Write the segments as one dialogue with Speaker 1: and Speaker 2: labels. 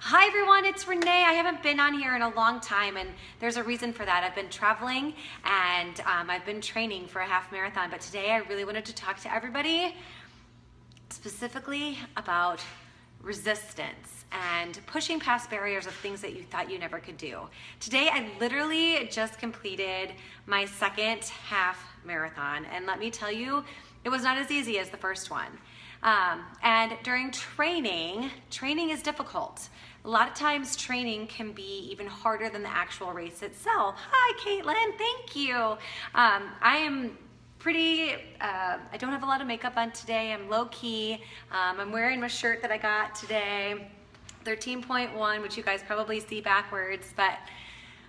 Speaker 1: Hi everyone, it's Renee. I haven't been on here in a long time and there's a reason for that. I've been traveling and I've been training for a half marathon, but today I really wanted to talk to everybody specifically about resistance and pushing past barriers of things that you thought you never could do. Today I literally just completed my second half marathon, and let me tell you, it was not as easy as the first one. And during training is difficult. A lot of times training can be even harder than the actual race itself. Hi, Caitlin, thank you. I am pretty, I don't have a lot of makeup on today. I'm low key. I'm wearing my shirt that I got today, 13.1, which you guys probably see backwards, but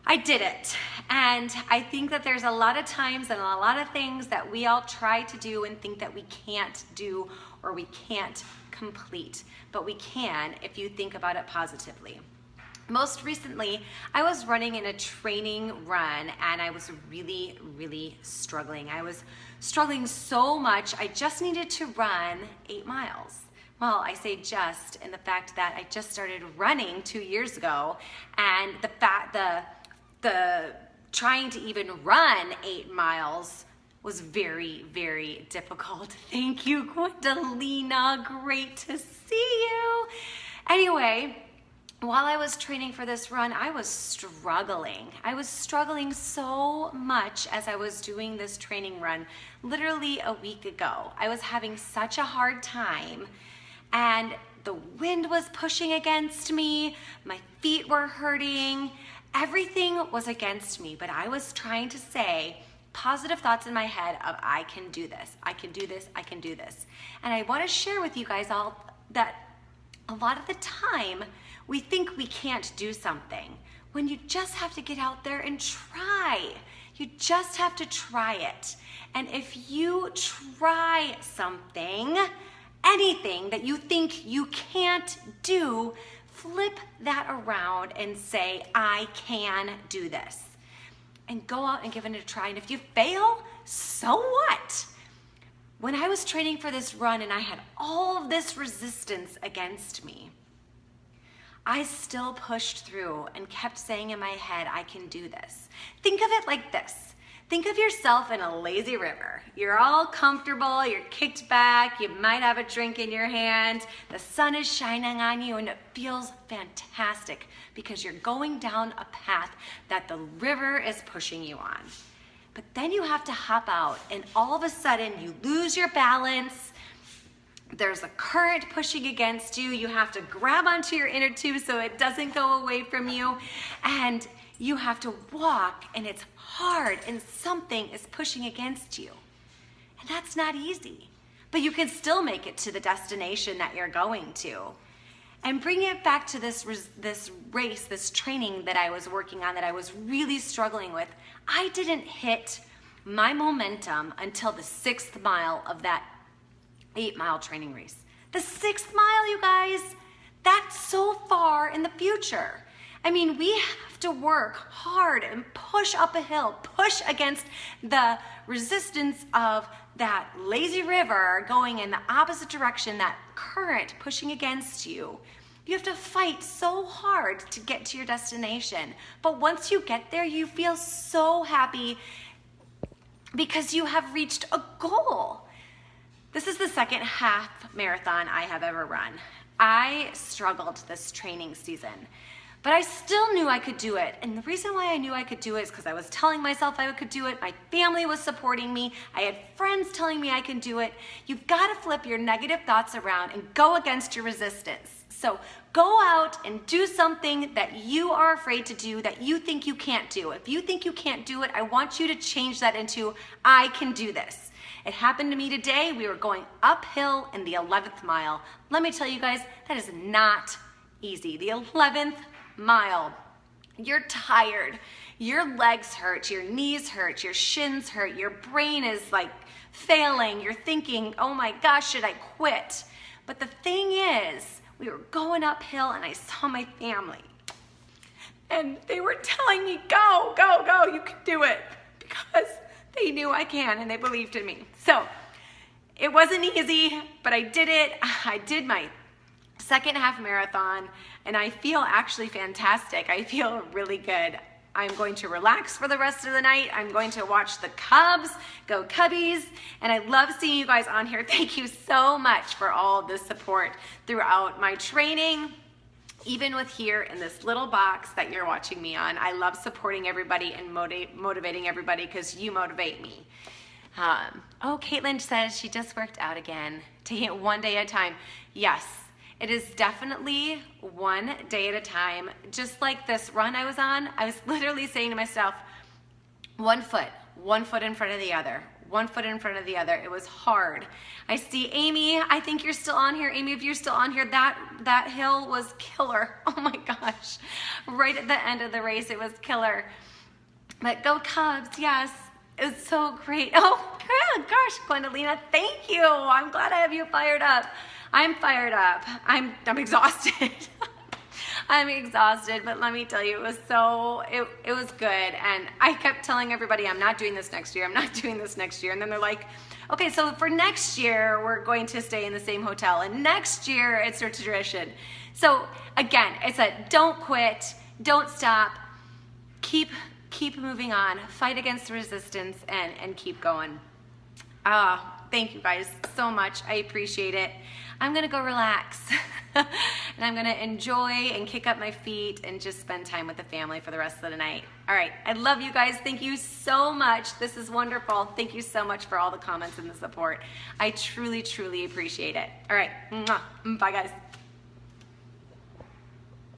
Speaker 1: I did it. And I think that there's a lot of times and a lot of things that we all try to do and think that we can't do or we can't complete, but we can if you think about it positively. Most recently, I was running in a training run and I was really struggling. I was struggling so much, I just needed to run 8 miles. Well, I say just in the fact that I just started running 2 years ago, and the trying to even run 8 miles was very difficult. Thank you, Gwendolina. Great to see you. Anyway, while I was training for this run, I was struggling. I was struggling so much as I was doing this training run literally a week ago. I was having such a hard time, and the wind was pushing against me. My feet were hurting. Everything was against me, but I was trying to say positive thoughts in my head of I can do this, I can do this, I can do this. And I want to share with you guys all that a lot of the time we think we can't do something when you just have to get out there and try. You just have to try it. And if you try something, anything that you think you can't do, flip that around and say, I can do this. And go out and give it a try. And if you fail, so what? When I was training for this run and I had all of this resistance against me, I still pushed through and kept saying in my head, I can do this. Think of it like this. Think of yourself in a lazy river. You're all comfortable, you're kicked back, you might have a drink in your hand, the sun is shining on you, and it feels fantastic because you're going down a path that the river is pushing you on. But then you have to hop out, and all of a sudden you lose your balance. There's a current pushing against you. You have to grab onto your inner tube so it doesn't go away from you, and you have to walk, and it's hard, and something is pushing against you. And that's not easy, but you can still make it to the destination that you're going to. And bring it back to this race, this training that I was working on that I was really struggling with. I didn't hit my momentum until the 6th mile of that 8-mile training race. The 6th mile, you guys, that's so far in the future. I mean, we have to work hard and push up a hill, push against the resistance of that lazy river going in the opposite direction, that current pushing against you. You have to fight so hard to get to your destination. But once you get there, you feel so happy because you have reached a goal. This is the second half marathon I have ever run. I struggled this training season, but I still knew I could do it. And the reason why I knew I could do it is because I was telling myself I could do it. My family was supporting me. I had friends telling me I can do it. You've got to flip your negative thoughts around and go against your resistance. So go out and do something that you are afraid to do, that you think you can't do. If you think you can't do it, I want you to change that into, I can do this. It happened to me today. We were going uphill in the 11th mile. Let me tell you guys, that is not easy. The 11th mile, you're tired, your legs hurt, your knees hurt, your shins hurt, your brain is like failing, you're thinking, oh my gosh, should I quit? But the thing is, we were going uphill and I saw my family and they were telling me, go, you can do it, because they knew I can and they believed in me. So it wasn't easy, but I did it. I did my second half marathon, and I feel actually fantastic. I feel really good. I'm going to relax for the rest of the night. I'm going to watch the Cubs, go Cubbies, and I love seeing you guys on here. Thank you so much for all the support throughout my training, even with here in this little box that you're watching me on. I love supporting everybody and motivating everybody because you motivate me. Oh, Caitlin says she just worked out again, taking it one day at a time. Yes. It is definitely one day at a time. Just like this run I was on, I was literally saying to myself, one foot in front of the other, one foot in front of the other. It was hard. I see Amy, I think you're still on here. Amy, if you're still on here, that hill was killer. Oh my gosh. Right at the end of the race, it was killer. But go Cubs, yes. It was so great. Oh gosh, Gwendolina, thank you. I'm glad I have you fired up. I'm fired up. I'm exhausted. I'm exhausted, but let me tell you, it was good. And I kept telling everybody, I'm not doing this next year. I'm not doing this next year. And then they're like, okay, so for next year, we're going to stay in the same hotel. And next year, it's a tradition. So again, it's a don't quit, don't stop, keep moving on, fight against the resistance, and keep going. Thank you guys so much. I appreciate it. I'm gonna go relax and I'm gonna enjoy and kick up my feet and just spend time with the family for the rest of the night. All right, I love you guys. Thank you so much. This is wonderful. Thank you so much for all the comments and the support. I truly, truly appreciate it. All right, bye guys.